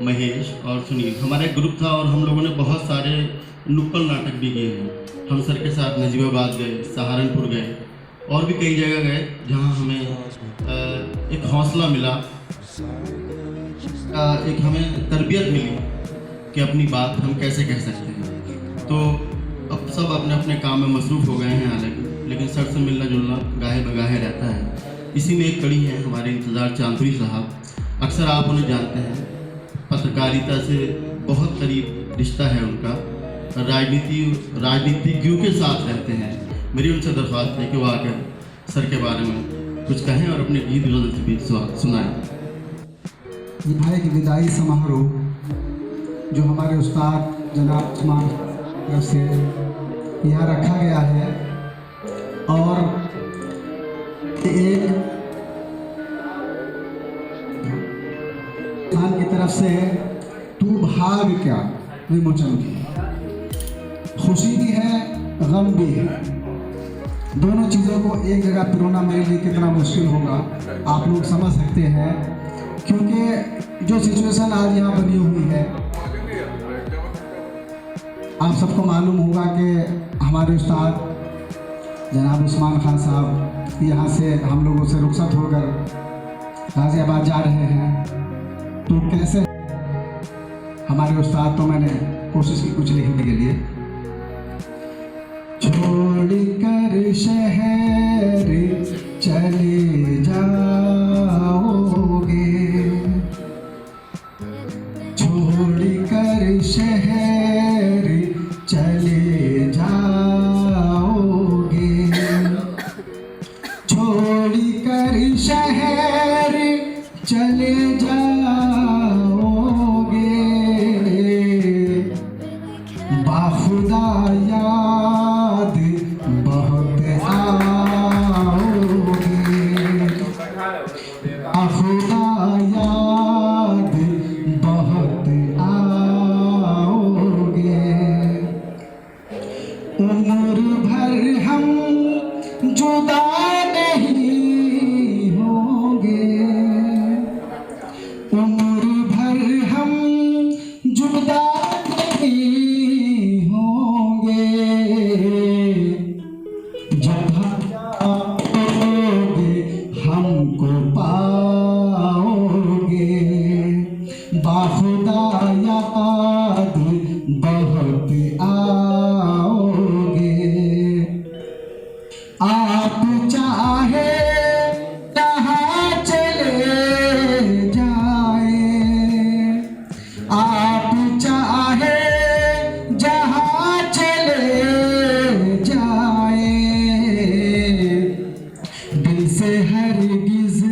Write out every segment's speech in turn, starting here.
महेश और सुनील, हमारा एक ग्रुप था और हम लोगों ने बहुत सारे नुक्कड़ नाटक भी किए हैं। हम सर के साथ नजीबाबाद गए, सहारनपुर गए और भी कई जगह गए जहां हमें एक हौसला मिला, एक हमें तरबियत मिली कि अपनी बात हम कैसे कह सकते हैं। तो अब सब अपने अपने काम में मसरूफ़ हो गए हैं हालांकि, लेकिन सर से मिलना जुलना गाहे बगाहे रहता है। इसी में एक कड़ी है हमारे इंतज़ार चांदपुरी साहब। अक्सर आप उन्हें जानते हैं, पत्रकारिता से बहुत करीब रिश्ता है उनका, राजनीतिज्ञों के साथ रहते हैं। मेरी उनसे दरख्वास्त है कि वो आकर सर के बारे में कुछ कहें और अपने गीत गज़ल से भी सुनाएं। निभाए कि विदाई समारोह जो हमारे उस्ताद जनाब उस्मान तरफ से यहाँ रखा गया है, और एक खान की तरफ से तू भाग क्या विमोचन की। खुशी भी है, गम भी है, दोनों चीज़ों को एक जगह पिरोना मेरे लिए कितना मुश्किल होगा आप लोग समझ सकते हैं, क्योंकि जो सिचुएशन आज यहाँ बनी हुई है, आप सबको मालूम होगा कि हमारे उस्ताद जनाब उस्मान खान साहब यहाँ से हम लोगों से रुखसत होकर गाज़ियाबाद जा रहे हैं। तो कैसे हमारे उस्ताद, तो मैंने कोशिश की कुछ लिखने के लिए। छोड़ कर शहर चले जाओगे, छोड़ कर शहर चले जाओगे, छोड़ कर शहर चले जाओगे, बाखुदा याद बहुत आओगे, बाखुदा याद बहुत आओगे। उम्र भर हम जुदा नहीं होंगे, उम्र भर हम जुदा नहीं होंगे, जब आओगे हमको पाओगे, बाखुदा याद बहुत आओगे। आप चाहे जहाँ चले जाए, आप चाहे जहाँ चले जाए, दिल से हरगिज़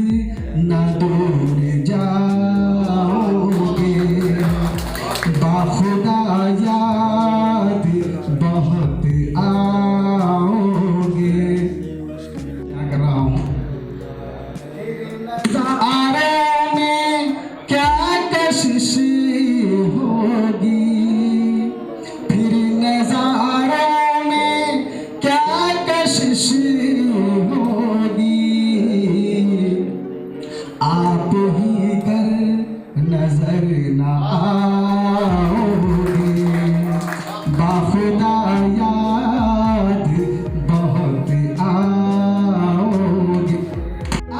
न दूर जाओगे, बाखुदा याद बहुत आओगे। क्या कर रहा हूँ, नज़ारे में क्या कशिश होगी, फिर नज़ारों में क्या कशिश होगी, आप ही कर नजर न आओगे, बाखुदा याद बहुत आओगे।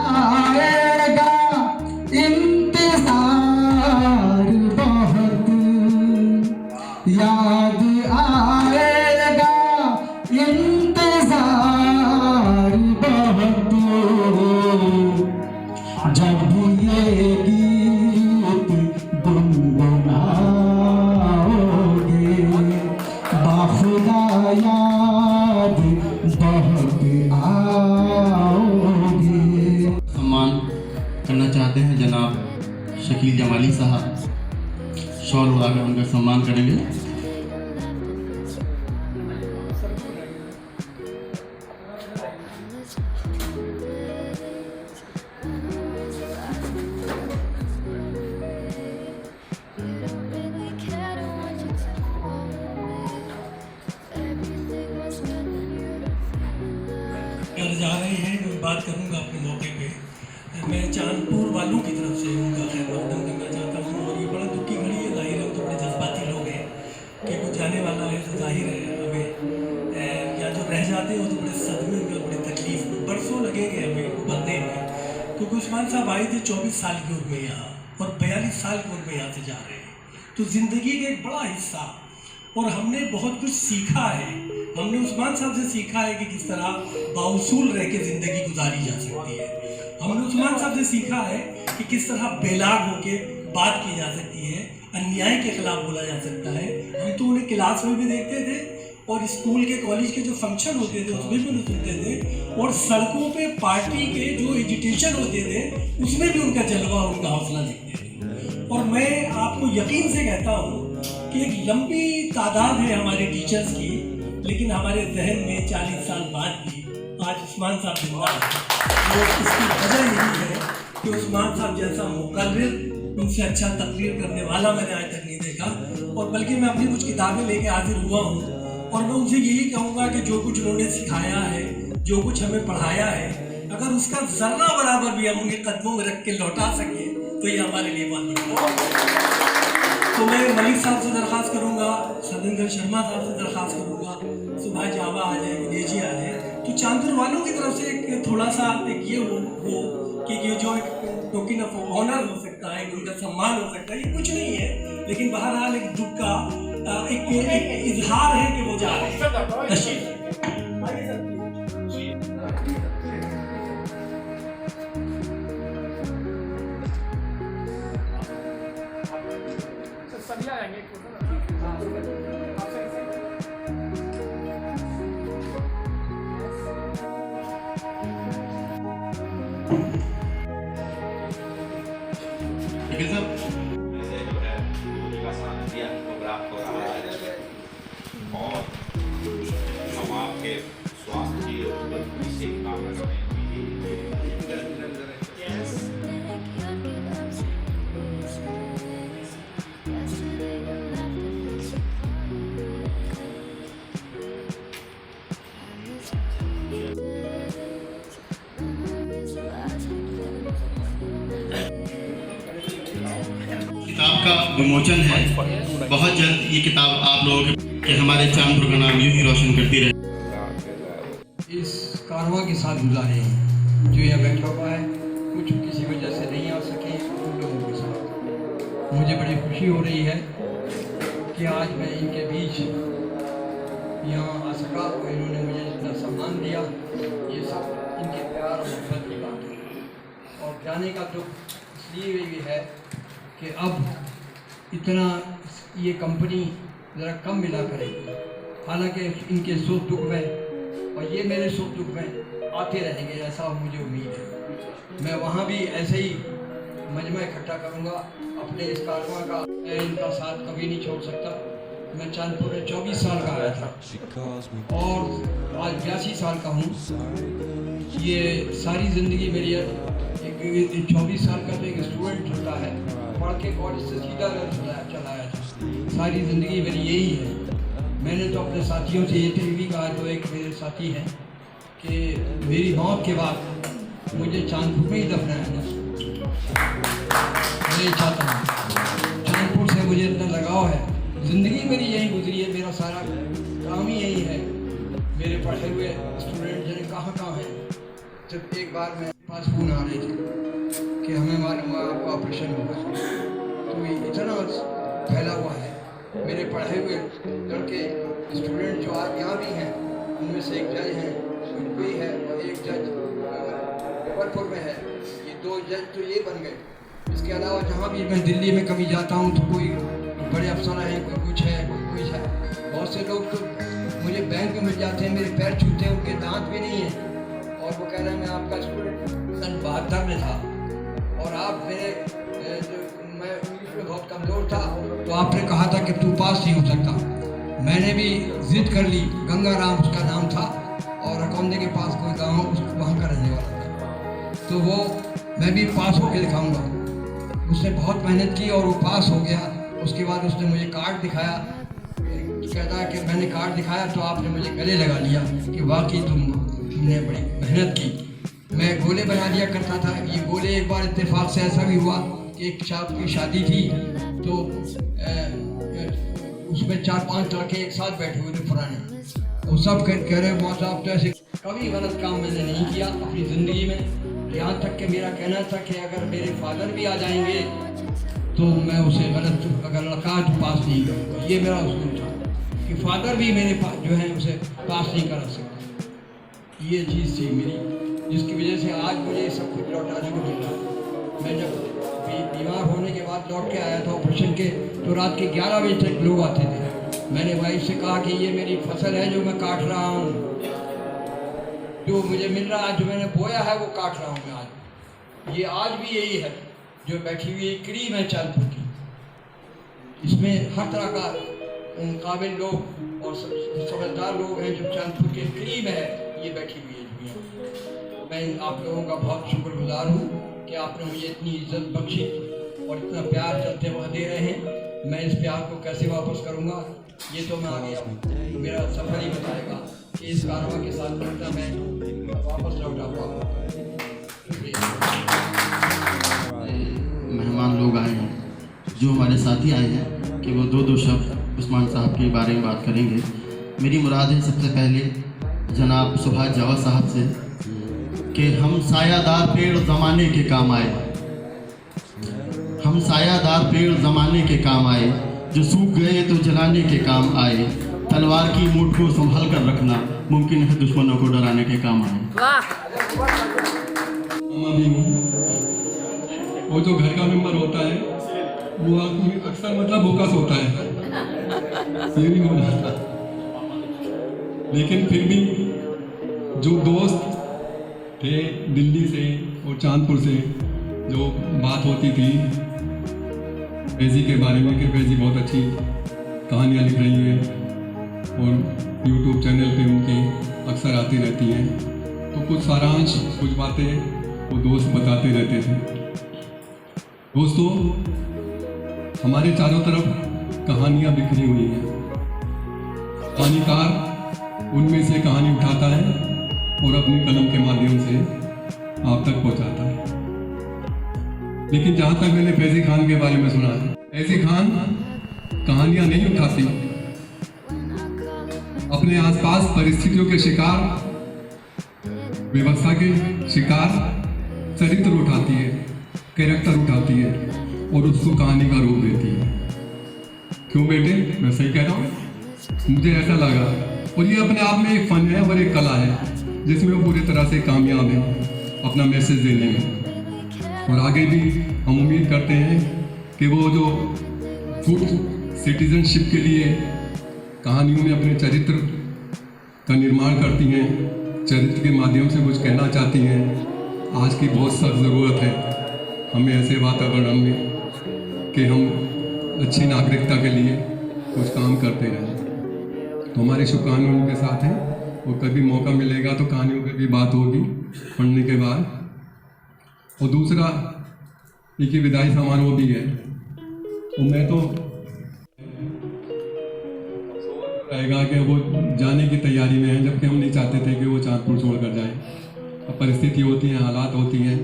आएगा इंतजार बहुत, याद आएगा इंतजार बहुत, जब ये गीत गुनगुनाओगे, बाखुदा याद बहुत आओगे। सम्मान करना चाहते हैं जनाब शकील जमाली साहब, शॉल उड़ाकर उनका सम्मान करेंगे। कर जा रहे हैं, मैं बात करूंगा अपने मौके पे। मैं चांदपुर वालों की तरफ से उनका खैर मकदम करना चाहता हूँ। और ये बड़ा दुख की घड़ी है, जाहिर है हम तो बड़े जज्बाती लोग हैं कि कुछ जाने वाला है तो जाहिर है हमें या जो रह जाते हैं वो तो बड़े सदमे में और बड़ी तकलीफ में बरसों लगेंगे हमें उबरने में। क्योंकि उस्मान साहब आए थे 24 साल की उम्र में यहाँ और 42 साल की उम्र में यहाँ से जा रहे हैं, तो ज़िंदगी का एक बड़ा हिस्सा और हमने बहुत कुछ सीखा है। हमने उस्मान साहब से सीखा है कि किस तरह बाउसूल रह के ज़िंदगी गुजारी जा सकती है। हमने उस्मान साहब से सीखा है कि किस तरह बेलाग होके बात की जा सकती है, अन्याय के खिलाफ बोला जा सकता है। हम तो उन्हें क्लास में भी देखते थे और स्कूल के कॉलेज के जो फंक्शन होते थे उसमें भी उन्हें सुनते थे, और सड़कों पे पार्टी के जो एजिटेशन होते थे उसमें भी उनका जलवा और उनका हौसला देखते थे। और मैं आपको यकीन से कहता हूँ कि एक लंबी तादाद है हमारे टीचर्स की, लेकिन हमारे जहन में 40 साल बाद भी आज उस्मान साहब जिंदा है। और इसकी वजह यही है कि उस्मान साहब जैसा मुकर्रिर, उनसे अच्छा तकरीर करने वाला मैंने आज तक नहीं देखा। और बल्कि मैं अपनी कुछ किताबें लेके हाजिर हुआ हूँ और मैं उनसे यही कहूँगा कि जो कुछ उन्होंने सिखाया है, जो कुछ हमें पढ़ाया है, अगर उसका ज़र्रा बराबर भी हम उनके कदमों में रख के लौटा सकें तो ये हमारे लिए बहुत बड़ी बात है। तो मैं मलिक साहब से दरख्वास्त करूँगा, सतेंद्र शर्मा साहब से दरख्वास्त करूँगा, सुभाष जावा आ जाए, विजय जी आ जाए, तो चांदपुर वालों की तरफ से एक थोड़ा सा एक ये हो कि ये जो एक टोकन ऑफ ऑनर हो सकता है, उनका सम्मान हो सकता है, ये कुछ नहीं है, लेकिन बहरहाल एक दुख का एक इजहार है कि वो जा रहे हैं। तशरीफ सभी आएंगे। लेकिन सर से जो है मोदी का साथ दिया प्रोग्राम को रहा है और हम आपके स्वास्थ्य की और तंदुरुस्ती की कामना करें। किताब का विमोचन है बहुत जल्द। ये किताब आप लोगों के हमारे चांदपुर का नाम यूं ही रोशन करती रहे। इस कारवां के साथ गुजारे हैं जो यहाँ बैठा हुआ है, कुछ किसी वजह से नहीं आ सके, उन लोगों के साथ मुझे बड़ी खुशी हो रही है कि आज मैं इनके बीच यहाँ आ सका और इन्होंने मुझे इतना सम्मान दिया। ये सब इनके प्यार और मोहब्बत की बात है। और जाने का दुख इसलिए भी है कि अब इतना ये कंपनी ज़रा कम मिला करेगी, हालांकि इनके सुख दुख में और ये मेरे सुख दुख में आते रहेंगे, ऐसा मुझे उम्मीद है। मैं वहाँ भी ऐसे ही मजमा इकट्ठा करूँगा अपने इस कारवां का। मैं इनका साथ कभी नहीं छोड़ सकता। मैं चांदपुर में 24 साल का आया था और आज 82 साल का हूँ। ये सारी ज़िंदगी मेरी एक 24 साल का तो एक स्टूडेंट होता है, पढ़ के कॉलेज से सीधा चलाया था। सारी ज़िंदगी मेरी यही है। मैंने तो अपने साथियों से ये भी कहा, जो एक मेरे साथी हैं, कि मेरी मौत के बाद मुझे चांदपुर में ही दफनाया जाए। मैं ये चाहता हूँ, चांदपुर से मुझे इतना लगाव है, ज़िंदगी मेरी यही गुजरी है, मेरा सारा काम ही यही है। मेरे पढ़े हुए स्टूडेंट जने कहाँ हैं। जब एक बार मेरे पास फ़ोन आ रहे थे कि हमें मालूम हुआ आपका ऑपरेशन होगा, तो ये इतना फैला हुआ है। मेरे पढ़े हुए लड़के स्टूडेंट जो आज यहाँ भी हैं, उनमें से एक जज हैं कोई है और एक जज जबलपुर में है। ये 2 जज तो ये बन गए। इसके अलावा जहाँ भी मैं दिल्ली में कभी जाता हूँ तो कोई बड़े अफसर हैं, कोई कुछ है, कोई कुछ है। बहुत से लोग तो मुझे बैंक में मिल जाते हैं, मेरे पैर छूते हैं, उनके दांत भी नहीं हैं और वो कह रहे हैं मैं आपका स्टूडेंट सन 72 में था और आप मेरे मैं इंग्लिश में बहुत कमज़ोर था, तो आपने कहा था कि तू पास नहीं हो सकता। मैंने भी ज़िद कर ली, गंगाराम उसका नाम था और अकौंदे के पास कोई गाँव उसको वहाँ का रहने वाला था, तो वो मैं भी पास होकर दिखाऊंगा। उसने बहुत मेहनत की और वो पास हो गया। उसके बाद उसने मुझे कार्ड दिखाया, कहता है कि मैंने कार्ड दिखाया तो आपने मुझे गले लगा लिया कि वाकई तुमने बड़ी मेहनत की। मैं गोले बना दिया करता था। ये गोले एक बार इत्तेफाक से ऐसा भी हुआ कि एक साहब की शादी थी, तो उसमें 4-5 लड़के एक साथ बैठे हुए थे पुराने, वो सब कह रहे मौत साहब तो ऐसे कभी गलत काम मैंने नहीं किया अपनी ज़िंदगी में। यहाँ तक कि मेरा कहना था कि अगर मेरे फादर भी आ जाएंगे तो मैं उसे गलत अगर लड़का तो पास नहीं करूँगा। ये मेरा उसूल था कि फादर भी मेरे पास जो है उसे पास नहीं करा सकते। ये चीज़ थी मेरी, जिसकी वजह से आज मुझे सब कुछ लौटाने को मिल रहा। मैं जब बीमार होने के बाद लौट के आया था ऑपरेशन के, तो रात के 11 बजे तक लोग आते थे। मैंने वाइफ से कहा कि ये मेरी फसल है जो मैं काट रहा हूँ, जो मुझे मिल रहा है, जो मैंने बोया है वो काट रहा हूँ मैं आज। ये आज भी यही है जो बैठी हुई एक क्रीम है चांदपुर की, इसमें हर तरह का काबिल लोग और समझदार लोग हैं। जो चांदपुर के क्रीम है ये बैठी हुई है दुनिया। मैं आप लोगों का बहुत शुक्रगुजार हूँ कि आपने मुझे इतनी इज्जत बख्शी और इतना प्यार चलते हुए दे रहे हैं। मैं इस प्यार को कैसे वापस करूँगा ये तो मैं आगे मेरा सफर ही बताएगा कि इस कारवा के साथ मिलता मैं वापस लौटा पाऊँगा। मेहमान लोग आए हैं, जो हमारे साथी आए हैं कि वो दो शब्द उस्मान साहब के बारे में बात करेंगे। मेरी मुराद है सबसे पहले जनाब सुभाष जावा साहब से कि हम सायादार पेड़ ज़माने के काम आए, हम सायादार पेड़ ज़माने के काम आए, जो सूख गए तो जलाने के काम आए, तलवार की मूठ को संभाल कर रखना मुमकिन है दुश्मनों को डराने के काम आए। भी हूँ, वो जो घर का मेंबर होता है वो अक्सर मतलब बोकस होता है, ये भी हो जाता है। लेकिन फिर भी जो दोस्त थे दिल्ली से और चांदपुर से जो बात होती थी फैज़ी के बारे में कि फैज़ी बहुत अच्छी कहानियाँ लिख रही है और यूट्यूब चैनल पे उनकी अक्सर आती रहती हैं, तो कुछ सारांश कुछ बातें वो दोस्त बताते रहते थे। दोस्तों, हमारे चारों तरफ कहानियाँ बिखरी हुई हैं। कहानीकार उनमें से कहानी उठाता है और अपनी कलम के माध्यम से आप तक पहुंचाता है। लेकिन जहाँ तक मैंने फैज़ी खान के बारे में सुना है, फैज़ी खान कहानियाँ नहीं उठाती, अपने आसपास परिस्थितियों के शिकार, व्यवस्था के शिकार चरित्र उठाती है, कैरेक्टर उठाती है और उसको कहानी का रूप देती है। क्यों बेटे, मैं सही कह रहा हूँ? मुझे ऐसा लगा, और ये अपने आप में एक फन है और एक कला है जिसमें वो पूरी तरह से कामयाब है अपना मैसेज देने में। और आगे भी हम उम्मीद करते हैं कि वो जो गुड सिटीजनशिप के लिए कहानियों में अपने चरित्र का निर्माण करती हैं, चरित्र के माध्यम से कुछ कहना चाहती हैं। आज की बहुत सख्त ज़रूरत है हमें ऐसे वातावरण में कि हम अच्छी नागरिकता के लिए कुछ काम करते रहें। तो हमारी शुभकामनाएं उनके साथ हैं और कभी मौका मिलेगा तो कहानियों पर भी बात होगी पढ़ने के बाद। और दूसरा, एक विदाई समारोह भी है, तो मैं तो रहेगा कि वो जाने की तैयारी में है, जबकि हम नहीं चाहते थे कि वो चांदपुर छोड़कर जाए। अब परिस्थिति होती हैं, हालात होती हैं,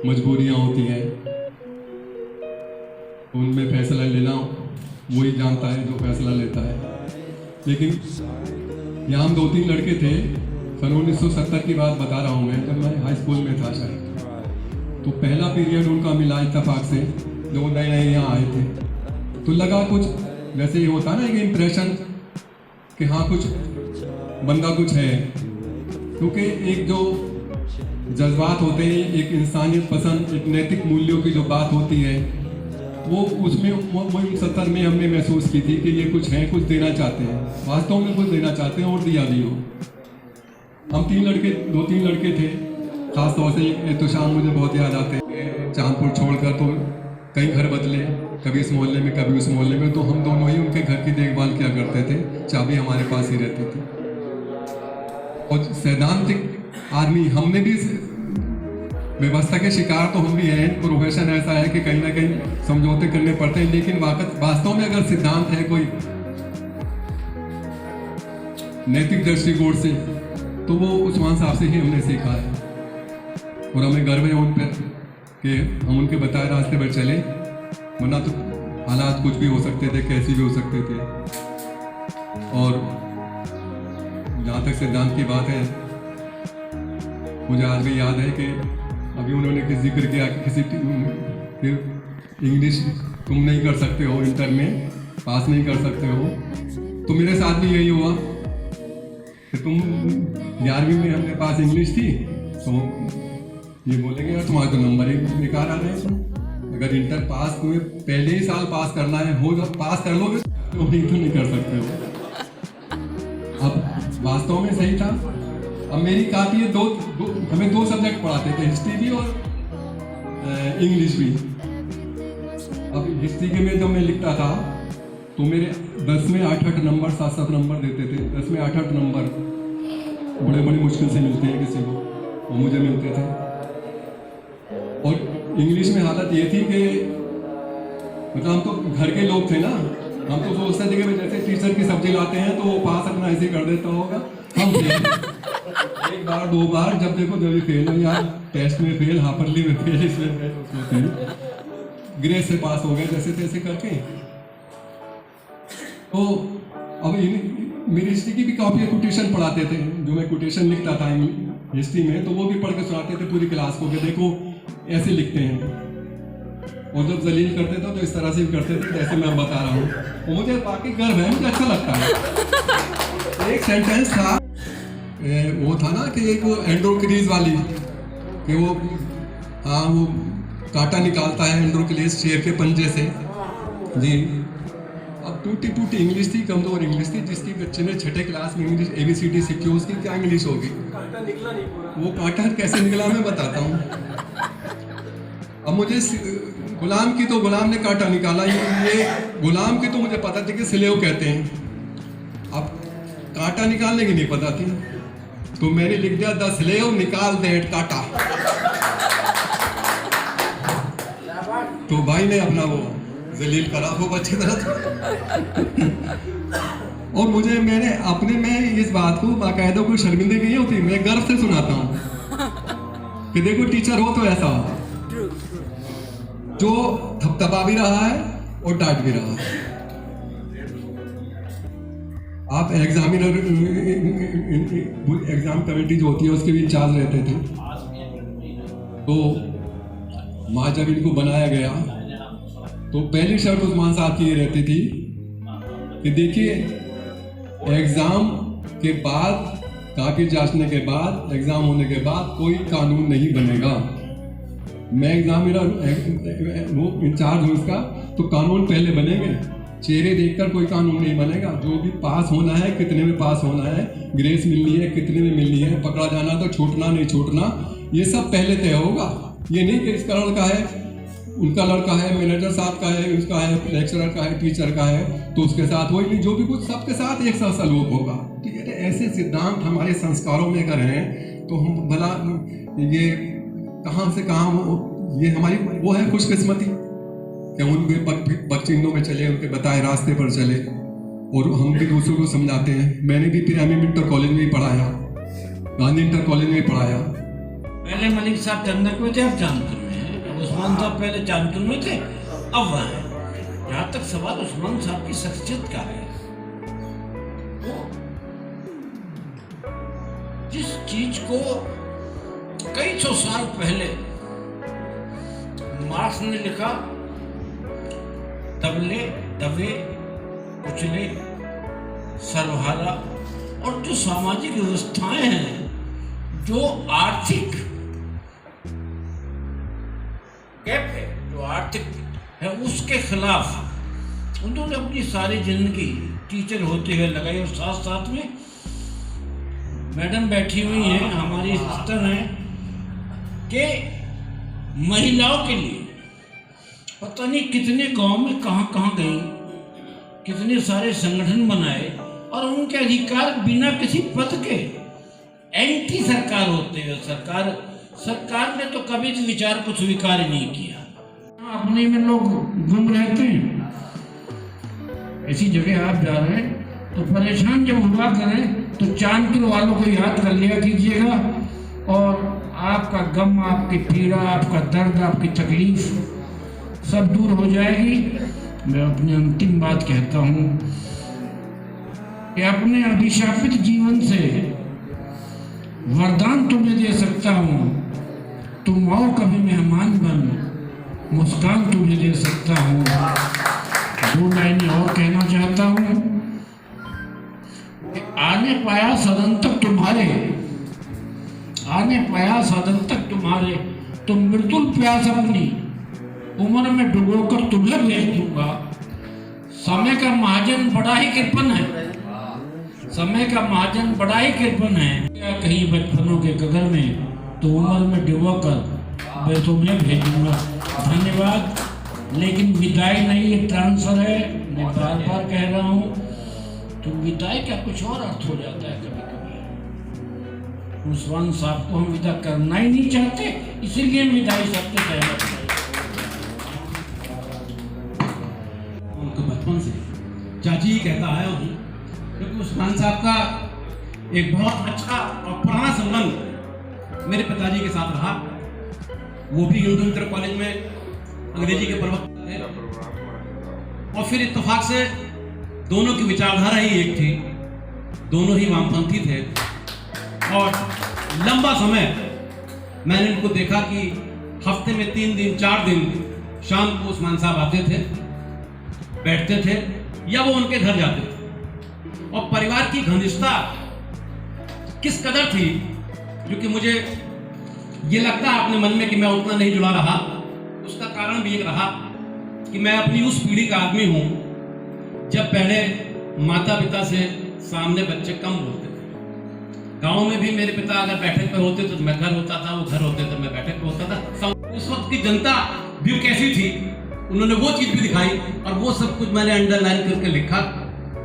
मजबूरियां होती हैं, उनमें फैसला लेना वही जानता है जो फैसला लेता है। लेकिन यहाँ हम 2-3 लड़के थे, सन 1970 की बात बता रहा हूँ मैं, जब मैं हाई स्कूल में था शायद, तो पहला पीरियड उनका मिला इत्तेफाक से, जो नए नए यहाँ आए थे। तो लगा कुछ वैसे ही होता ना, एक इम्प्रेशन कि हाँ कुछ बंदा कुछ है, क्योंकि एक जो जज्बात होते हैं, एक इंसानियत पसंद, एक नैतिक मूल्यों की जो बात होती है, वो उसमें वो 70 में हमने महसूस की थी कि ये कुछ है, कुछ देना चाहते हैं, वास्तव में कुछ देना चाहते हैं और दिया भी हो। हम 2-3 लड़के थे, खास तौर से एक तो शाम मुझे बहुत याद आते हैं। चांदपुर छोड़कर तो कई घर बदले, कभी इस मोहल्ले में कभी उस मोहल्ले में, तो हम दोनों ही उनके घर की देखभाल किया करते थे, चाबी हमारे पास ही रहती थी। और सैद्धांतिक आदमी, हमने भी व्यवस्था के शिकार तो हम भी हैं, प्रोफेशन ऐसा है कि कहीं ना कहीं समझौते करने पड़ते हैं, लेकिन वास्तव में अगर सिद्धांत है कोई नैतिक दृष्टिकोण से, तो वो उस्मान साहब से ही हमने सीखा है। और हमें गर्व है उन पर कि हम उनके बताए रास्ते पर चले, वरना तो हालात कुछ भी हो सकते थे, कैसे भी हो सकते थे। और जहाँ तक सिद्धांत की बात है, मुझे आज भी याद है कि अभी उन्होंने जिक्र किया कि किसी इंग्लिश तुम नहीं कर सकते हो, इंटर में पास नहीं कर सकते हो, तो मेरे साथ भी यही हुआ कि तुम 11वीं में हमने पास इंग्लिश थी, तो ये बोलेंगे यार तुम्हारे तो नंबर ही बेकार आ रहे हैं, तुम अगर इंटर पास तुम्हें पहले ही साल पास करना है, हो जब पास कर लोगे तो नहीं कर सकते हो। अब वास्तव में सही था। अब मेरी काफ़ी हमें 2 सब्जेक्ट पढ़ाते थे, हिस्ट्री भी और इंग्लिश भी। अब हिस्ट्री के में जब मैं लिखता था तो मेरे 10 में 8-8 नंबर 7-7 नंबर देते थे। 10 में 8-8 नंबर बड़े मुश्किल से मिलते हैं किसी को, और मुझे मिलते थे। और इंग्लिश में हालत ये थी कि मतलब हम तो घर के लोग थे ना, हम तो सोचते थे कि जैसे टीचर की सब्जी लाते हैं तो वो पास अपना ऐसे कर देता होगा, हम एक बार 2 बार जब देखो जब भी फेल हो, यार टेस्ट में फेल, हाफरली में फेल, इसमें फेल, उसमें फेल, ग्रेस से पास हो गए जैसे तैसे करके। तो अब मेरी हिस्ट्री की भी काफ़ी कोटेशन पढ़ाते थे, जो मैं कोटेशन लिखता था हिस्ट्री में, तो वो भी पढ़ के सुनाते थे पूरी क्लास को कि देखो ऐसे लिखते हैं। और जब जलील करते थे तो इस तरह से भी करते थे जैसे मैं बता रहा हूँ, और मुझे बाकी गर्व है, मुझे अच्छा लगता है। एक सेंटेंस था, वो था ना कि एक वो एंड्रोक्रीज वाली, कि वो हाँ वो कांटा निकालता है एंड्रोक्लीज शेर के पंजे से जी। अब टूटी इंग्लिश थी, कमजोर इंग्लिश थी, जिसकी बच्चे ने 6ठे क्लास में इंग्लिश ABCD सीखी, उसकी क्या इंग्लिश होगी। वो कांटा कैसे निकला मैं बताता हूँ। अब मुझे गुलाम की तो गुलाम ने कांटा निकाला, ये गुलाम की तो मुझे पता थी कि स्लेव कहते हैं, अब कांटा निकालने की नहीं पता थी, तो मैंने लिख दिया द स्लेव निकाल दैट कांटा। तो भाई ने अपना वो जलील करा वो अच्छी तरह। और मैंने अपने में इस बात को बाकायदा कोई शर्मिंदगी नहीं होती, मैं गर्व से सुनाता हूँ कि देखो टीचर हो तो ऐसा हो, जो थपथपा भी रहा है और डांट भी रहा है। आप एग्जाम कमेटी जो होती है उसके भी इंचार्ज रहते थे, तो माँ जब इनको बनाया गया तो पहली शर्त उस्मान साहब की ये रहती थी कि देखिए एग्जाम के बाद, काफी जांचने के बाद, एग्जाम होने के बाद कोई कानून नहीं बनेगा। मैं एग्जाम मेरा वो इंचार्ज हूँ इसका, तो कानून पहले बनेंगे, चेहरे देखकर कोई कानून नहीं बनेगा। जो भी पास होना है, कितने में पास होना है, ग्रेस मिलनी है, कितने में मिलनी है, पकड़ा जाना तो छूटना नहीं छूटना, ये सब पहले तय होगा। ये नहीं कि इसका लड़का है, उनका लड़का है, मैनेजर साहब का है, उसका है, लेक्चरर का है, टीचर का है, तो उसके साथ वही नहीं, जो भी कुछ सबके साथ एक सा सलूक होगा। तो ये ऐसे सिद्धांत हमारे संस्कारों में अगर हैं तो हम भला ये कहाँ से कहाँ, ये हमारी वो है खुशकिस्मती कि उनके बच्चिंदों में चले, उनके बताए रास्ते पर चले, और हम भी दूसरों को समझाते हैं। मैंने भी फिर एमएम इंटर कॉलेज में ही पढ़ाया, गांधी इंटर कॉलेज में ही पढ़ाया। पहले मलिक साहब चंदक में थे, अब चांदपुर में है। अब उस्मान साहब पहले चांदपुर में थे, अब वहाँ है। जहाँ तक सवाल उस्मान साहब की शख्सियत का है, जिस चीज को कई सौ साल पहले मार्क्स ने लिखा, दबले दबे कुचले सर्वहारा, और जो सामाजिक व्यवस्थाएं हैं, जो आर्थिक गैप है, जो आर्थिक है, उसके खिलाफ उन्होंने अपनी सारी जिंदगी टीचर होते हुए लगाई। और साथ साथ में मैडम बैठी हुई हैं, हमारी सिस्टर हैं, कि महिलाओं के लिए पता नहीं कितने गांव में कहाँ गई, कितने सारे संगठन बनाए, और उनके अधिकार बिना किसी पद के एंटी सरकार होते हुए सरकार ने तो कभी भी विचार को स्वीकार नहीं किया। अपने में लोग गुम रहते हैं। ऐसी जगह आप जा रहे हैं तो परेशान जब हुआ करें तो चांदपुर वालों को याद कर लिया कीजिएगा, और आपका गम, आपकी पीड़ा, आपका दर्द, आपकी तकलीफ सब दूर हो जाएगी। मैं अपनी अंतिम बात कहता हूँ कि अपने अभिशापित जीवन से वरदान तुम्हें दे सकता हूँ। तुम आओ कभी मेहमान बन, मुस्कान तुम्हें दे सकता हूँ। 2 लाइनें और कहना चाहता हूँ कि आने पाया सदन तक तुम्हारे, आने पाया सदन तक तुम्हारे, तुम मृदुल प्यास अपनी उम्र में डुबोकर तुम्हें भेज दूंगा। समय का महाजन बड़ा ही कृपण है, समय का महाजन बड़ा ही कृपण है। या कहीं बचपनों के गगन में तो उम्र में डुबोकर मैं तुम्हें भेजूंगा। धन्यवाद। लेकिन विदाई नहीं, ये ट्रांसफर है। मैं बार बार कह रहा हूँ, तो विदाई का कुछ और अर्थ हो जाता है कभी कभी। उस्मान साहब को हम विदा करना ही नहीं चाहते, इसीलिए विदाई सबसे पहले उनको बचपन से चाची कहता आया हूँ, क्योंकि उस्मान साहब का एक बहुत अच्छा और पुराना संबंध मेरे पिताजी के साथ रहा। वो भी हिंदू इंटर कॉलेज में अंग्रेजी के प्रवक्ता थे, और फिर इत्तेफाक से दोनों की विचारधारा ही एक थी, दोनों ही वामपंथी थे। और लंबा समय मैंने इनको देखा कि हफ्ते में 3 दिन 4 दिन शाम को उस्मान साहब आते थे, बैठते थे, या वो उनके घर जाते थे। और परिवार की घनिष्ठता किस कदर थी, क्योंकि मुझे ये लगता है अपने मन में कि मैं उतना नहीं जुड़ा रहा। उसका कारण भी एक रहा कि मैं अपनी उस पीढ़ी का आदमी हूँ जब पहले माता पिता से सामने बच्चे कम बोलते थे। गांव में भी मेरे पिता अगर बैठक पर होते तो मैं घर होता था, वो घर होते तो मैं बैठक पर होता था। उस वक्त की जनता भी कैसी थी, उन्होंने वो चीज भी दिखाई, और वो सब कुछ मैंने अंडरलाइन करके लिखा।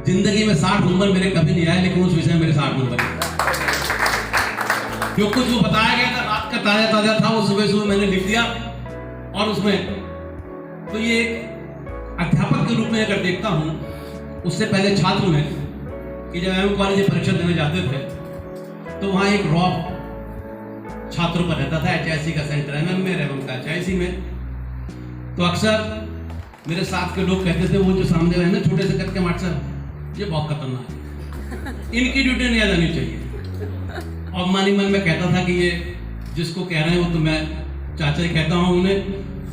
जिंदगी में 60 नंबर मेरे कभी नहीं आए, लेकिन उस विषय में मेरे 60 नंबर जो कुछ वो बताया गया था रात का ताजा ताजा था, वो सुबह सुबह मैंने लिख दिया। और उसमें तो ये अध्यापक के रूप में अगर देखता हूँ, उससे पहले छात्र में कि जब एमए कॉलेज में परीक्षा देने जाते थे तो वहाँ एक रॉब छात्रों पर रहता था। एचआईसी का सेंटर एमएम में, रेवम का एचआईसी में। तो अक्सर मेरे साथ के लोग कहते थे, वो जो सामने रहे ना छोटे से करके मास्टर, ये बहुत खतरनाक है, इनकी ड्यूटी नहीं आ जानी चाहिए। और मन ही मन में कहता था कि ये जिसको कह रहे हैं वो तो मैं चाचा ही कहता हूँ, उन्हें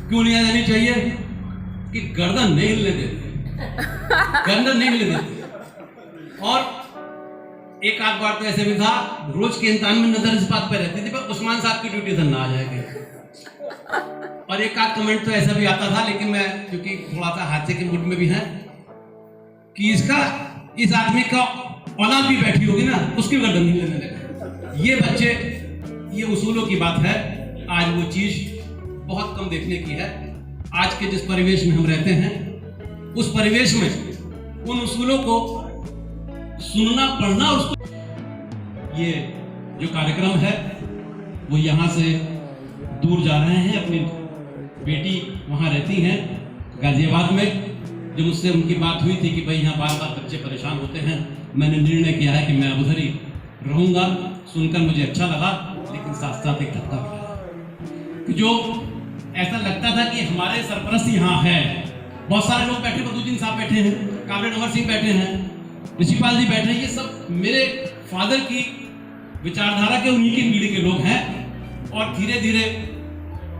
क्यों नहीं आ जानी चाहिए कि गर्दन नहीं हिलने देते, गर्दन नहीं हिलने देते। और एक आध बार तो ऐसे भी था, रोज के इंसान में नजर इस बात पर रहती थी पर उस्मान साहब की ड्यूटी से ना आ जाएगी। और एक आध कमेंट तो ऐसा भी आता था, लेकिन मैं क्योंकि थोड़ा सा हादसे के मूड में भी है कि इस आदमी का औलाद भी बैठी होगी ना, उसकी गर्दन नहीं लेने लगे। ये बच्चे, ये उसूलों की बात है। आज वो चीज बहुत कम देखने की है। आज के जिस परिवेश में हम रहते हैं, उस परिवेश में उन उसूलों को सुनना, पढ़ना, उसको, ये जो कार्यक्रम है वो यहाँ से दूर जा रहे हैं। अपनी बेटी वहाँ रहती हैं गाजियाबाद में। जो मुझसे उनकी बात हुई थी कि भाई यहाँ बार बार बच्चे परेशान होते हैं, मैंने निर्णय किया है कि मैं अब उधर ही रहूँगा। सुनकर मुझे अच्छा लगा, लेकिन साथ साथ एक धक्का कि जो ऐसा लगता था कि हमारे सरपरस्त यहाँ है, बहुत सारे लोग बैठे, बदुद्दीन साहब बैठे हैं, कामरेड अमर सिंह बैठे हैं, ऋषिपाल जी बैठे हैं, ये सब मेरे फादर की विचारधारा के, उन्हीं की पीढ़ी के लोग हैं। और धीरे धीरे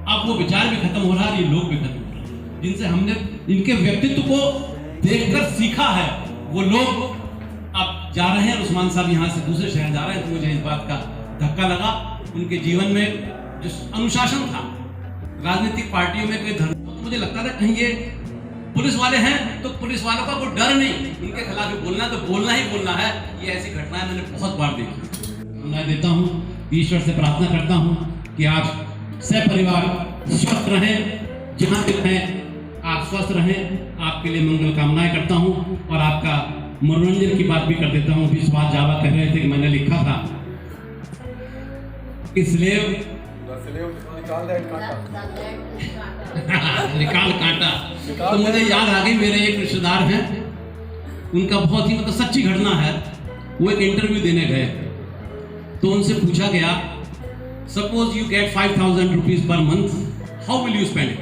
अब वो विचार भी खत्म हो रहा है, ये लोग भी खत्म हो रहे हैं, जिनसे हमने इनके व्यक्तित्व को देखकर सीखा है, वो लोग अब जा रहे हैं। उस्मान साहब यहाँ से दूसरे शहर जा रहे हैं, तो मुझे इस बात का धक्का लगा। उनके जीवन में जो अनुशासन था, राजनीतिक पार्टियों में कोई धर्म, तो मुझे लगता था कहीं ये पुलिस वाले हैं तो पुलिस वालों का कोई डर नहीं, उनके खिलाफ जो बोलना तो बोलना ही बोलना है। ये ऐसी घटनाएं मैंने बहुत बार देखी। मैं देता हूँ, ईश्वर से प्रार्थना करता हूँ कि आप सपरिवार स्वस्थ रहें, जहाँ भी रहें आप स्वस्थ रहें। आपके लिए मंगल कामनाएं करता हूँ। और आपका मनोरंजन की बात भी कर देता हूँ। विश्वास जावा कह रहे थे कि मैंने लिखा था इसलिए निकाल कांटा, तो मुझे याद आ गई, मेरे एक रिश्तेदार हैं, उनका बहुत ही मतलब सच्ची घटना है। वो एक इंटरव्यू देने गए, तो उनसे पूछा गया suppose you get 5,000 rupees per month, how will you spend it?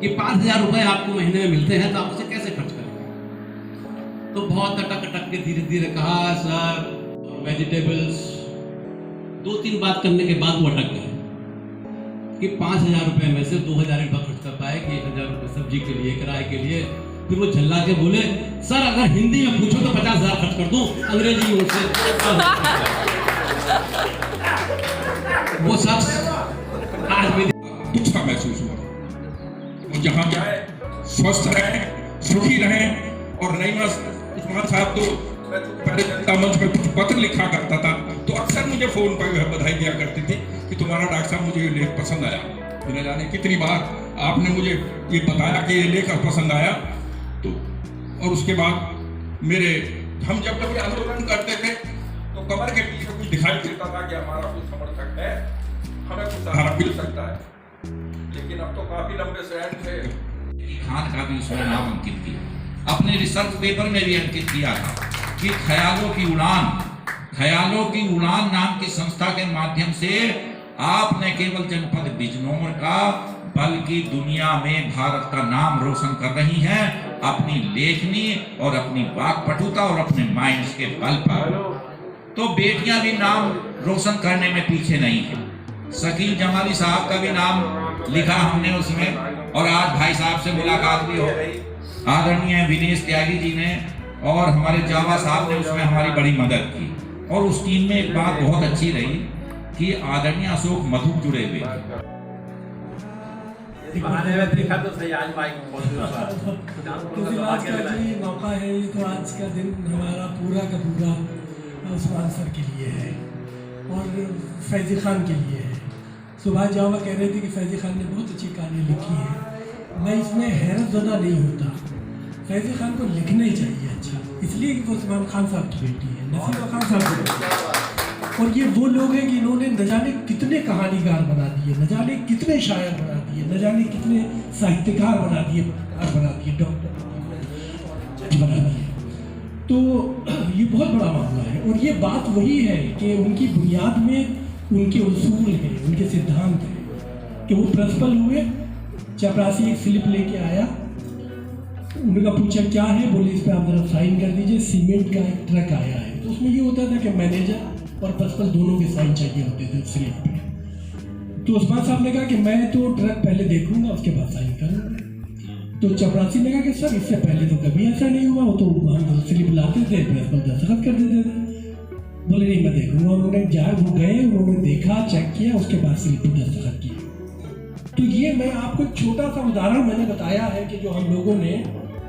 कि 5,000 रुपए आपको महीने में मिलते हैं तो आप उसे कैसे खर्च करेंगे? तो बहुत अटक अटक के धीरे धीरे कहा सर वेजिटेबल्स, 2-3 बात करने के बाद वो अटक गए कि 5,000 रुपए में से 2,000 रुपये खर्च कर पाए कि 1,000 रुपये सब्जी के लिए, किराए के लिए। फिर वो झल्ला के बोले सर अगर हिंदी में पूछो तो 50,000 खर्च कर दूं, अंग्रेजी में उससे वो शख्स आज भी दुख सा महसूस हुआ। वो जहाँ जाए स्वस्थ रहें, सुखी रहें। और नईमा उस्मान साहब तो पहले जनता मंच में कुछ पत्र लिखा करता था, तो अक्सर मुझे फोन पर बधाई दिया करती थी कि तुम्हारा डॉक्टर साहब मुझे ये लेख पसंद आया। बिना जाने कितनी बार आपने मुझे ये बताया कि ये लेख पसंद आया। तो और उसके बाद मेरे हम जब कभी आंदोलन करते थे तो कमर के पीछे कुछ दिखाई देता था कि हमारा कुछ समर्थक है, हमें कुछ सहारा मिल सकता है। लेकिन अब तो काफी लंबे सैन थे। खान का भी उसमें नाम अंकित किया, अपने रिसर्च पेपर में भी अंकित किया था कि ख्यालों की उड़ान नाम की संस्था के माध्यम से आप न केवल जनपद बिजनौर का बल्कि दुनिया में भारत का नाम रोशन कर रही हैं अपनी लेखनी और अपनी वाक्पटुता और अपने माइंड्स के बल पर। तो बेटियां भी नाम रोशन करने में पीछे नहीं है। शकील जमाली साहब का भी नाम लिखा हमने उसमें, और आज भाई साहब से मुलाकात भी हो गई। आदरणीय विनेश त्यागी जी ने और हमारे जावा साहब ने उसमें हमारी बड़ी मदद की। और उस टीम में एक बात बहुत अच्छी रही कि आदरणीय अशोक मधुक जुड़े हुए देखा तो सही आज माइक आज का जो ये मौका है, ये तो आज का दिन हमारा पूरा का पूरा उस्मान सर के लिए है और फैज़ी खान के लिए है। सुभाष जावा कह रहे थे कि फैज़ी खान ने बहुत अच्छी कहानी लिखी है। मैं इसमें हैरत ज़दा नहीं होता, फैज़ी खान को लिखना ही चाहिए अच्छा, इसलिए कि वो उस्मान खान साहब की बेटी है, नसीबा खान साहब की बेटी। और ये वो लोग हैं कि इन्होंने न जाने कितने कहानीकार बना दिए, न जाने कितने शायर बना दिए, न जाने कितने साहित्यकार बना दिए, डॉक्टर बना दिए। तो ये बहुत बड़ा मामला है। और ये बात वही है कि उनकी बुनियाद में उनके उसूल हैं, उनके सिद्धांत हैं। कि वो प्रिंसिपल हुए, चपरासी एक स्लिप लेके आया, उनका पूछा क्या है, बोले इस पर आप जरा साइन कर दीजिए, सीमेंट का एक ट्रक आया है। तो उसमें ये होता था कि मैनेजर और प्रिंसिपल दोनों के साइन चाहिए होते थे स्लिप पे। तो उस्मान साहब ने कहा कि मैं तो ट्रक पहले देखूंगा उसके बाद साइन करूंगा। तो चपरासी ने कहा कि सर इससे पहले तो कभी ऐसा नहीं हुआ, वो तो हम स्लिप लाते थे, प्रिंसिपल दस्तखत कर देते थे। बोले नहीं मैं देखूंगा। उन्होंने वो गए, उन्होंने देखा, चेक किया, उसके बाद स्लिप पर दस्तखत किया। तो ये मैं आपको एक छोटा सा उदाहरण मैंने बताया है कि जो हम लोगों ने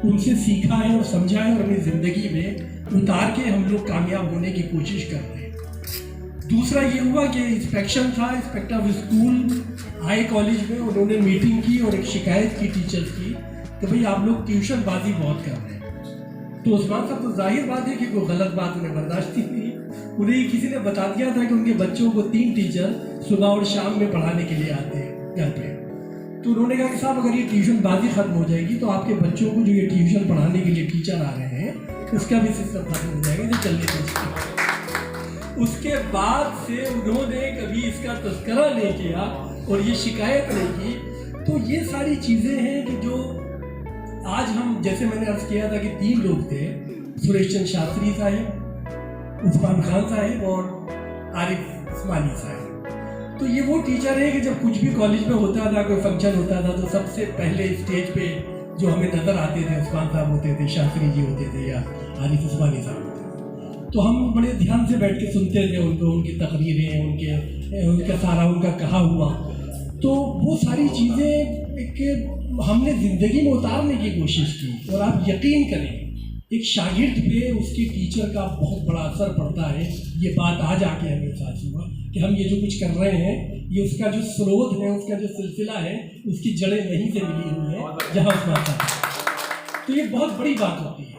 उनसे सीखा है और समझा है और अपनी ज़िंदगी में उतार के हम लोग कामयाब होने की कोशिश कर रहे हैं। दूसरा ये हुआ कि इंस्पेक्शन था, इंस्पेक्टर ऑफ स्कूल आए कॉलेज में, उन्होंने मीटिंग की और एक शिकायत की टीचर्स की कि भाई आप लोग ट्यूशनबाजी बहुत कर रहे हैं। तो उस्मान साहब तो जाहिर बात है कि कोई गलत बात उन्हें बर्दाश्त नहीं थी। उन्हें किसी ने बता दिया था कि उनके बच्चों को 3 टीचर सुबह और शाम में पढ़ाने के लिए आते हैं घर पे। तो उन्होंने कहा कि साहब अगर ये ट्यूशनबाजी खत्म हो जाएगी तो आपके बच्चों को जो ये ट्यूशन पढ़ाने के लिए टीचर आ रहे हैं उसका भी सिस्टम खत्म हो जाएगा, जो चलने चाहिए। उसके बाद से उन्होंने कभी इसका तस्करा नहीं किया और ये शिकायत नहीं की। तो ये सारी चीज़ें हैं कि जो आज हम, जैसे मैंने अर्ज किया था कि 3 लोग थे, सुरेश चंद्र शास्त्री साहब, उस्मान खान साहब और आरिफ उस्मानी साहब। तो ये वो टीचर है कि जब कुछ भी कॉलेज में होता था, कोई फंक्शन होता था, तो सबसे पहले स्टेज पे जो हमें नज़र आते थे उस्मान साहब होते थे, शास्त्री जी होते थे या आरिफ उस्मानी साहब होते थे। तो हम बड़े ध्यान से बैठ के सुनते थे उनको, उनकी तकरीरें, उनका सारा उनका कहा हुआ। तो वो सारी चीज़ें एक हमने ज़िंदगी में उतारने की कोशिश की। और आप यकीन करें एक शागिर्द पे उसके टीचर का बहुत बड़ा असर पड़ता है। ये बात आज आके हमें एहसास हुआ कि हम ये जो कुछ कर रहे हैं, ये उसका जो स्रोत है, उसका जो सिलसिला है, उसकी जड़ें वहीं से मिली हुई है जहाँ उस्मान साहब। तो ये बहुत बड़ी बात होती है।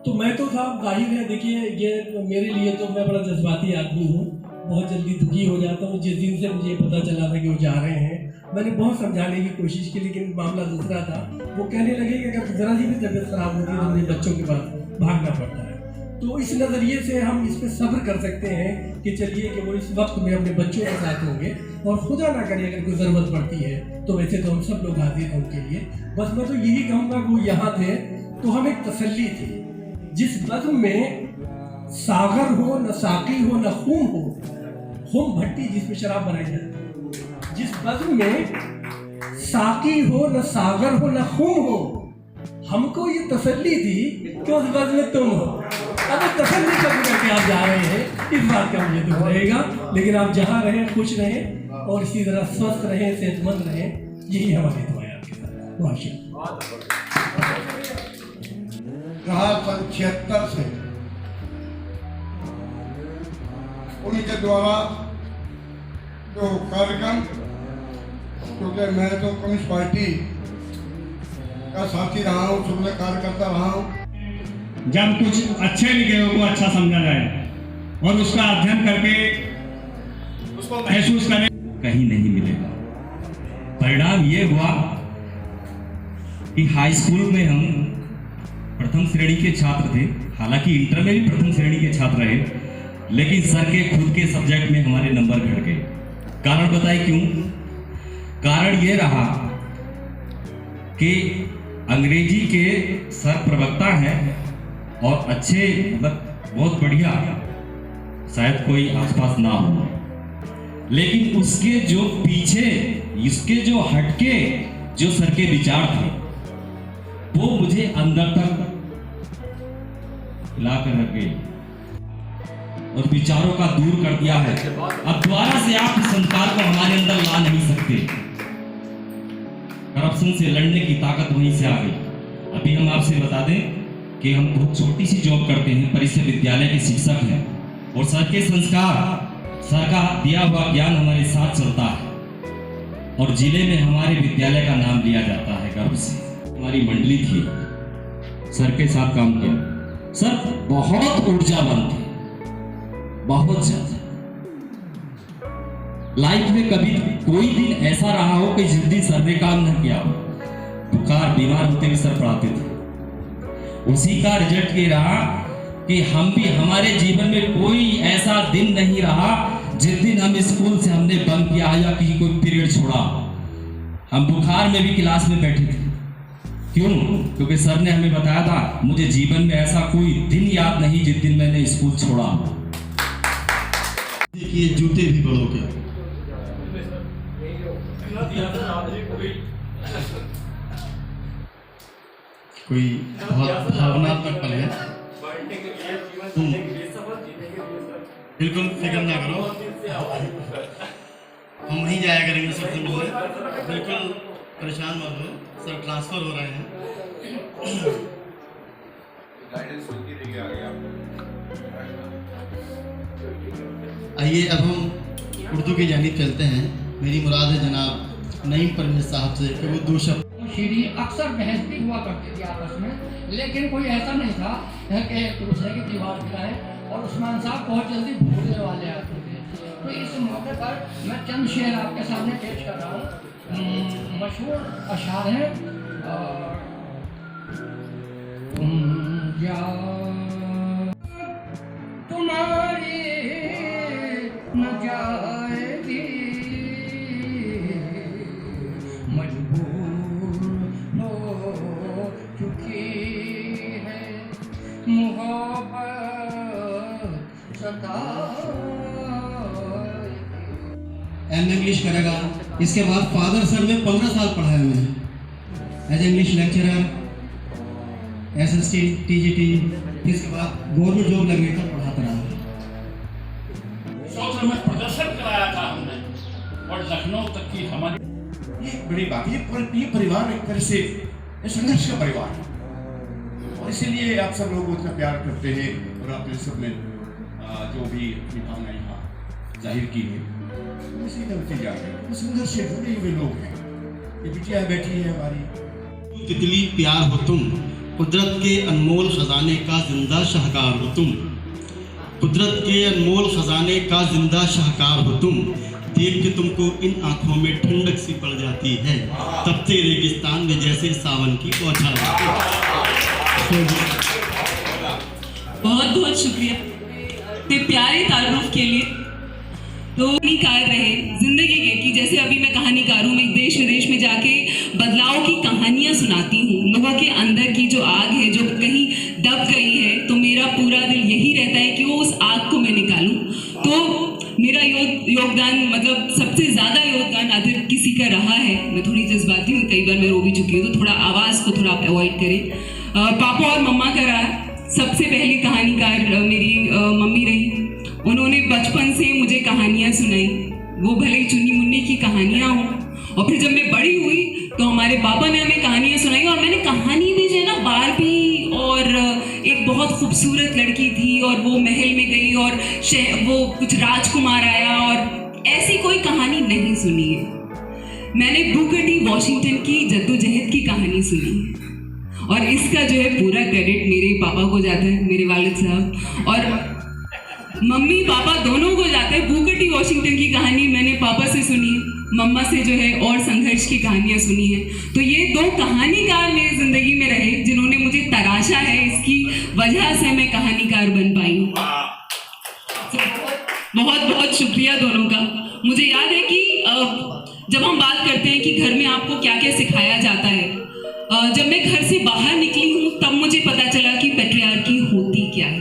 तो मैं तो साहब जाहिर है, देखिए ये मेरे लिए तो मैं बड़ा जज्बाती आदमी हूँ, बहुत जल्दी दुखी हो जाता हूँ। जिस दिन से मुझे पता चला था कि वो जा रहे हैं, मैंने बहुत समझाने की कोशिश की, लेकिन मामला दूसरा था। वो कहने लगे कि अगर ज़रा सी भी तबीयत ख़राब होती है तो मुझे बच्चों के पास भागना पड़ता है। तो इस नज़रिए से हम इस पे सब्र कर सकते हैं कि चलिए कि वो इस वक्त में अपने बच्चों के साथ होंगे, और खुदा ना करे अगर कोई ज़रूरत पड़ती है तो वैसे तो हम सब लोग हाजिर हैं उनके लिए। बस मैं तो यही कहूँगा कि वो यहाँ थे तो हमें एक तसल्ली थी। जिस बज़्म में सागर हो न साकी हो न खूम हो, खूम भट्टी जिसमें शराब बनाई जाती है, जिस बज़्म में साकी हो न सागर हो न खूम हो, हमको ये तसल्ली थी कि उस बज़्म में तुम हो। अगर तसल्ली करके आप जा रहे हैं, इस बात का मुझे दुख रहेगा, लेकिन आप जहाँ रहें खुश रहें और इसी तरह स्वस्थ रहें, सेहतमंद रहें, यही हमारी दुआ है आपके साथ। बहुत रहा सन 76 से उन्हीं के द्वारा जो कार्यक्रम, क्योंकि मैं तो कम्युनिस्ट पार्टी का साथी रहा हूँ, शुरू से कार्यकर्ता रहा हूँ। जब कुछ अच्छे विषयों को अच्छा समझा जाए और उसका अध्ययन करके उसको महसूस करें, कहीं नहीं मिलेगा। परिणाम ये हुआ कि हाई स्कूल में हम प्रथम श्रेणी के छात्र थे, हालांकि इंटर में भी प्रथम श्रेणी के छात्र रहे, लेकिन सर के खुद के सब्जेक्ट में हमारे नंबर घट गए। कारण बताए क्यों? कारण ये रहा कि अंग्रेजी के सर प्रवक्ता हैं और अच्छे, मतलब बहुत बढ़िया, शायद कोई आसपास ना हो, लेकिन उसके जो पीछे, इसके जो हटके जो सर के विचार थे, वो मुझे अंदर तक हिला कर रख गए और विचारों का दूर कर दिया है। अब दोबारा से आप इस संस्कार को हमारे अंदर ला नहीं सकते। करप्शन से लड़ने की ताकत वहीं से आ गई। अभी हम आपसे बता दें कि हम बहुत छोटी सी जॉब करते हैं, परिसर विद्यालय के शिक्षक हैं, और सर के संस्कार, सर का दिया हुआ ज्ञान हमारे साथ चलता है और जिले में हमारे विद्यालय का नाम लिया जाता है गर्व से। हमारी मंडली थी, सर के साथ काम किया। सर बहुत ऊर्जावान थे, बहुत ज्यादा। लाइफ में कभी कोई दिन ऐसा रहा हो कि जिस दिन सर ने काम न किया हो। बुखार, बीमार होते हुए सर पढ़ाते थे। उसी का रिजल्ट ये रहा कि हम भी, हमारे जीवन में कोई ऐसा दिन नहीं रहा जिस दिन हम स्कूल से हमने बंक किया या किसी कोई पीरियड छोड़ा। हम बुखार में भी क्लास में बैठे थे। क्यों? क्योंकि सर ने हमें बताया था, मुझे जीवन में ऐसा कोई दिन याद नहीं जिस दिन मैंने स्कूल छोड़ा। देखिए जूते भी बड़ों के, कोई बहुत भावनात्मक पल है। बिल्कुल फिक्र ना करो, हम वहीं जाया करेंगे सर से मिलने, बिल्कुल परेशान मत हो। सर ट्रांसफर हो रहे हैं। आइए अब हम उर्दू की जानिब चलते हैं। मेरी मुराद है जनाब नईम परवेज साहब से कि वो दो शब्द। शीरी अक्सर बहस भी हुआ करती थी आपस में, लेकिन कोई ऐसा नहीं था कि एक दूसरे की दीवार गिराए, और उस्मान साहब बहुत जल्दी भूलने वाले आते थे। तो इस मौके पर मैं चंद शेर आपके सामने पेश कर रहा हूँ। मशहूर अशार है, तुम्हारी न जाएगी मजबूर हो चुकी है मोहब्बत एम इंग्लिश करेगा। इसके बाद फादर सर में 15 साल पढ़ाया मैंने as English lecturer, SST, TGT। इसके बाद गवर्नमेंट जॉब लगने तक पढ़ाता रहा। चौथर में प्रदर्शन कराया था हमने, और लखनऊ तक की हमारी ये बड़ी बात। ये परिवार एक तरह से संघर्ष का परिवार है, और इसीलिए आप सब लोग उतना प्यार करते हैं, और आपने सबने जो भी अपनी भावना यहाँ जाहिर की है, इसी नतीजा है। संघर्ष से जुड़े हुए लोग हैं। ये बिटिया बैठी है हमारी। तितली प्यार हो तुम, कुदरत के अनमोल खजाने का जिंदा शाहकार हो तुम। कुदरत के अनमोल खजाने का जिंदा शाहकार हो तुम। देख के तुमको इन आंखों में ठंडक सी पड़ जाती है, तब से रेगिस्तान में जैसे सावन की बौछार होती है। बहुत बहुत शुक्रिया ते प्यारे तारुफ के लिए। तो कहानीकार रहे जिंदगी के कि जैसे अभी मैं कहानीकार हूँ, मैं देश विदेश में जाके बदलाव की कहानियाँ सुनाती हूँ, लोगों के अंदर की जो आग है जो कहीं दब गई है, तो मेरा पूरा दिल यही रहता है कि वो उस आग को मैं निकालूं। तो मेरा योगदान मतलब सबसे ज़्यादा योगदान अगर किसी का रहा है, मैं थोड़ी जज्बाती हूँ, कई बार मैं रो भी चुकी हूँ, तो थोड़ा आवाज़ को थोड़ा आप अवॉइड करें। पापा और मम्मा का रहा, सबसे पहली कहानीकार मेरी मम्मी रही। उन्होंने बचपन से मुझे कहानियाँ सुनाई, वो भले ही चुन्नी मुन्नी की कहानियाँ हों, और फिर जब मैं बड़ी हुई तो हमारे पापा ने हमें कहानियाँ सुनाई, और मैंने कहानी भी जो है ना बारबी और एक बहुत खूबसूरत लड़की थी और वो महल में गई और वो कुछ राजकुमार आया, और ऐसी कोई कहानी नहीं सुनी है। मैंने बुकर टी वॉशिंगटन की जद्दोजहद की कहानी सुनी है, और इसका जो है पूरा क्रेडिट मेरे पापा को जाता है, मेरे वालिद साहब, और मम्मी पापा दोनों को जाता है। बुकर टी वॉशिंगटन की कहानी मैंने पापा से सुनी है, मम्मा से जो है और संघर्ष की कहानियाँ सुनी है। तो ये दो कहानीकार मेरी ज़िंदगी में रहे जिन्होंने मुझे तराशा है, इसकी वजह से मैं कहानीकार बन पाई हूँ। बहुत बहुत शुक्रिया दोनों का। मुझे याद है कि जब हम बात करते हैं कि घर में आपको क्या क्या सिखाया जाता है, जब मैं घर से बाहर निकली हूँ तब मुझे पता चला कि पैट्रियार्की होती क्या है,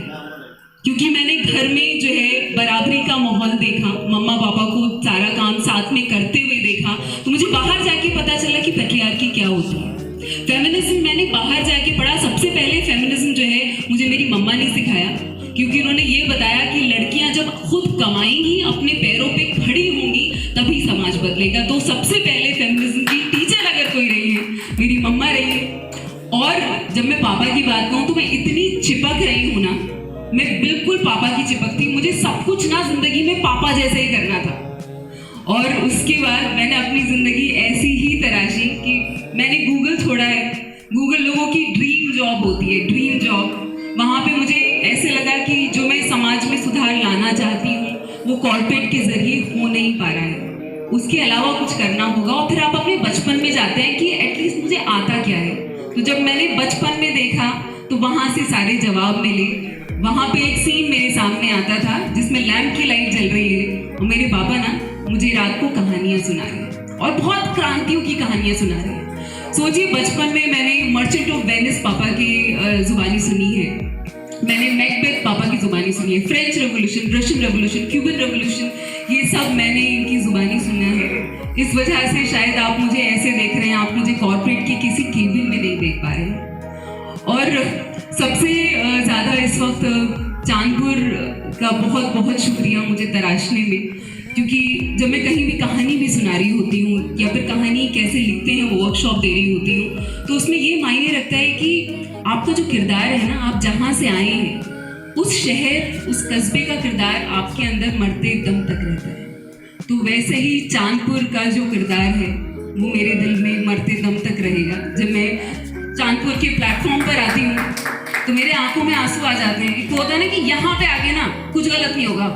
क्योंकि मैंने घर में जो है बराबरी का माहौल देखा, मम्मा पापा को सारा काम साथ में करते हुए देखा, तो मुझे बाहर जाके पता चला कि पैट्रियार्की क्या होती है। फेमिनिज्म मैंने बाहर जाके पढ़ा। सबसे पहले फेमिनिज्म जो है मुझे मेरी मम्मा ने सिखाया, क्योंकि उन्होंने ये बताया कि लड़कियां जब खुद कमाएंगी, अपने पैरों पे खड़ी होंगी, तभी समाज बदलेगा। तो सबसे पहले फेमिनिज्म की टीचर अगर कोई रही है, मेरी मम्मा रही है। और जब मैं पापा की बात कहूँ तो मैं इतनी चिपक रही हूँ ना, मैं बिल्कुल पापा की चिपक थी। मुझे सब कुछ ना जिंदगी में पापा जैसे ही करना था, और उसके बाद मैंने अपनी ज़िंदगी ऐसी ही तराशी कि मैंने गूगल छोड़ा है। गूगल लोगों की ड्रीम जॉब होती है, ड्रीम जॉब। वहाँ पे मुझे ऐसे लगा कि जो मैं समाज में सुधार लाना चाहती हूँ वो कॉर्पोरेट के ज़रिए हो नहीं पा रहा है, उसके अलावा कुछ करना होगा। और फिर आप अपने बचपन में जाते हैं कि एटलीस्ट मुझे आता क्या है। तो जब मैंने बचपन में देखा तो वहाँ से सारे जवाब मिले। वहाँ पे एक सीन मेरे सामने आता था जिसमें लैंप की लाइट जल रही है, और मेरे पापा ना मुझे रात को कहानियाँ सुना रहे हैं, और बहुत क्रांतियों की कहानियाँ सुना रहे हैं। सोचिए बचपन में मैंने मर्चेंट ऑफ वेनिस पापा की जुबानी सुनी है, मैंने मैकबेथ पापा की जुबानी सुनी है, French revolution, Russian revolution, Cuban revolution, ये सब मैंने इनकी जुबानी सुना है। इस वजह से शायद आप मुझे ऐसे देख रहे हैं, आप मुझे कॉर्पोरेट के किसी केबिन में नहीं देख पा रहे हैं। और सबसे ज़्यादा इस वक्त चांदपुर का बहुत बहुत शुक्रिया मुझे तराशने में, क्योंकि जब मैं कहीं भी कहानी भी सुना रही होती हूँ या फिर कहानी कैसे लिखते हैं वो वर्कशॉप दे रही होती हूँ, तो उसमें ये मायने रखता है कि आपका जो किरदार है ना, आप जहाँ से आए हैं उस शहर, उस कस्बे का किरदार आपके अंदर मरते दम तक रहता है। तो वैसे ही चांदपुर का जो किरदार है वो मेरे दिल में मरते दम तक रहेगा। जब मैं चांदपुर के प्लेटफॉर्म पर आती हूँ तो मेरे आंखों में आंसू आ जाते हैं। एक तो होता है ना कि यहाँ पे आगे ना कुछ गलत नहीं होगा,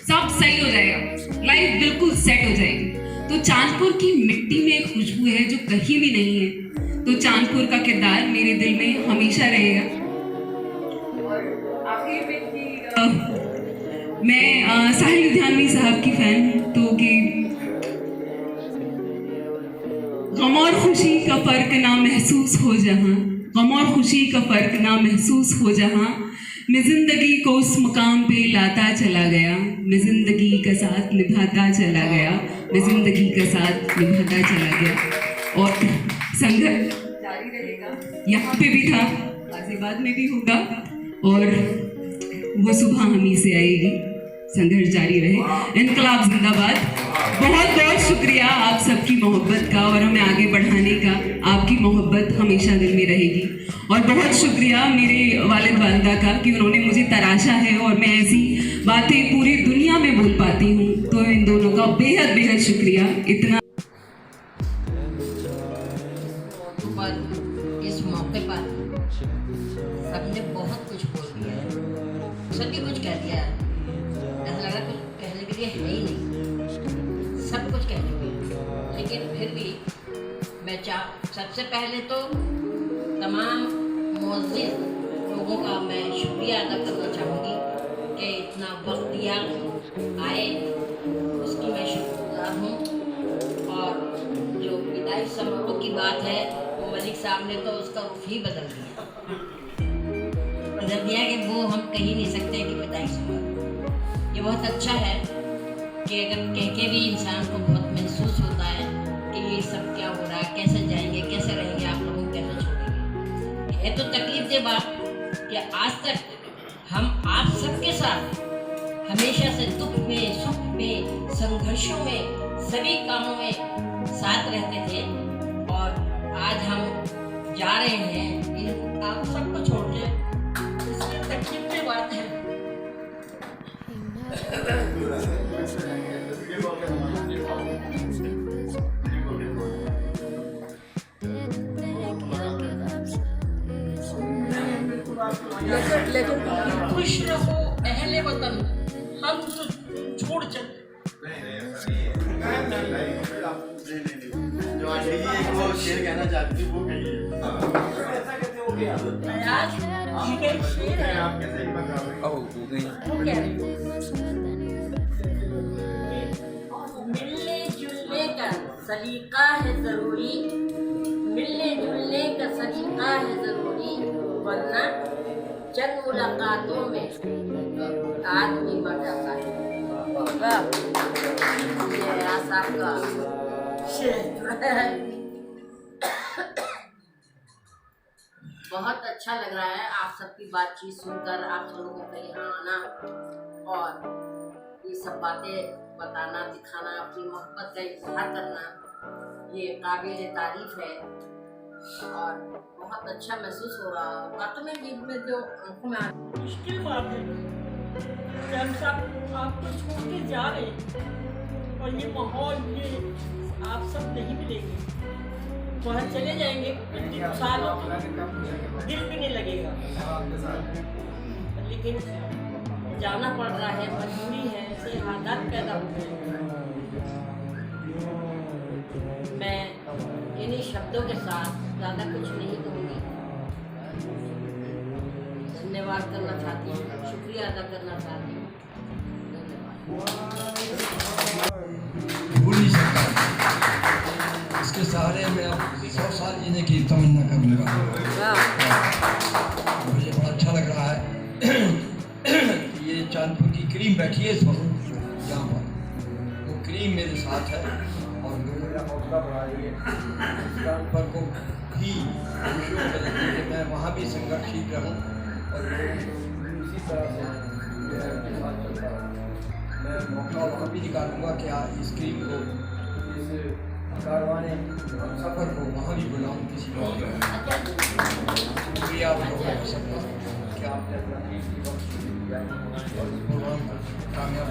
सब सही हो जाएगा, लाइफ बिल्कुल सेट हो जाएगी। तो चांदपुर की मिट्टी में एक खुशबू है जो कहीं भी नहीं है। तो चांदपुर का किरदार मेरे दिल में हमेशा रहेगा। मैं साहिल लुधियानवी साहब की फैन हूँ, तो कि गम और खुशी का फर्क ना महसूस हो जहाँ, गम और खुशी का फर्क ना महसूस हो जहाँ, मैं जिंदगी को उस मुकाम पे लाता चला गया, मैं जिंदगी का साथ निभाता चला गया, मैं जिंदगी का साथ निभाता चला गया। और संघर्ष जारी रहेगा, यहाँ पे भी था, गाजियाबाद में भी होगा, और वो सुबह हमी से आएगी। संघर्ष जारी रहे, इनकलाब जिंदाबाद। बहुत बहुत शुक्रिया आप सबकी मोहब्बत का और हमें आगे बढ़ाने का। आपकी मोहब्बत हमेशा दिल में रहेगी। और बहुत शुक्रिया मेरे वालिद वालिदा का कि उन्होंने मुझे तराशा है और मैं ऐसी बातें पूरी दुनिया में बोल पाती हूँ। तो इन दोनों का बेहद बेहद शुक्रिया। इतना इस मौके पर सबने बहुत कुछ बोल दिया है, सभी कुछ कह दिया है, ऐसा लगा कुछ कहने के लिए है ही नहीं, सब कुछ कह चुके हैं। लेकिन फिर भी मैं सबसे पहले तो तमाम मुअज़्ज़िज़ लोगों का मैं शुक्रिया अदा करना चाहूँगी कि इतना वक्त दिया आए, उसकी मैं शुक्रगुजार हूँ। और जो विदाई समारोह की बात है वो मलिक साहब ने तो उसका रुख ही बदल दिया कि वो हम कह ही नहीं सकते कि विदाई समारोह। ये बहुत अच्छा है कि अगर कह के भी इंसान को बहुत महसूस होता है कि ये सब क्या हो रहा है, कैसे जाएंगे, कैसे रहेंगे, आप लोगों को कैसे छोड़ेंगे। है तो तकलीफ दे बात कि आज तक हम आप सबके साथ हमेशा से दुख में, सुख में, संघर्षों में, सभी कामों में साथ रहते थे और आज हम जा रहे हैं आप सबको छोड़ के। इसमें तकलीफ की बात है। लेकिन खुश रहो अहले वतन, हम तो छोड़ चल। जो आंटी जी एक वो शेर कहना चाहती थी वो कहिए। ऐसा कैसे हो गया? आज ये शेर है। आप कैसे बता रहे हो? वो कह रही हूँ। मिलने जुलने का सलीका है जरूरी, मिलने जुलने का सलीका है जरूरी, वरना चंद मुलाकातों में आदमी मर जाता है। ये साहब का शेर है। बहुत अच्छा लग रहा है आप सबकी बातचीत सुनकर, आप सब लोगों का यहाँ आना और ये सब बातें बताना, दिखाना, अपनी मोहब्बत का इजहार करना, ये काबिल तारीफ है और बहुत अच्छा महसूस हो रहा है। बातों में जीव में जो आंखों में मुश्किल बात है कि हम सब आपको छोड़ के जा रहे हैं और ये माहौल, ये आप सब नहीं मिलेंगे, वहाँ चले जाएंगे, सालों दिल भी नहीं लगेगा, लेकिन जाना पड़ रहा है, मजबूरी है, ऐसे हालात पैदा हो गए। मैं इन्हीं शब्दों के साथ ज़्यादा कुछ नहीं कहूँगी। धन्यवाद करना चाहती हूँ, शुक्रिया अदा करना चाहती हूँ। भूल नहीं सकता, इसके सहारे मैं अब 100 साल जीने की तमन्ना करूँगा। मुझे बड़ा अच्छा लग रहा है ये चांदपुर की क्रीम बैठी है इस वक्त यहाँ पर, वो क्रीम मेरे साथ है और मेरा हौसला बढ़ा रही है चांदपुर को भी खुशियों में रखती है। मैं वहाँ भी संघर्षशील रहूँ और इसी तरह से मेरे साथ चलता हूँ। मैं मौका वहाँ भी निकालूंगा कि इस क्रीम को, इस कारवाने सफ़र को वहाँ भी बुलाऊँ किसी मौके पर। शुक्रिया आप लोगों का सबका कि आपने अपना कीमती वक्त दिया और इस प्रोग्राम को कामयाब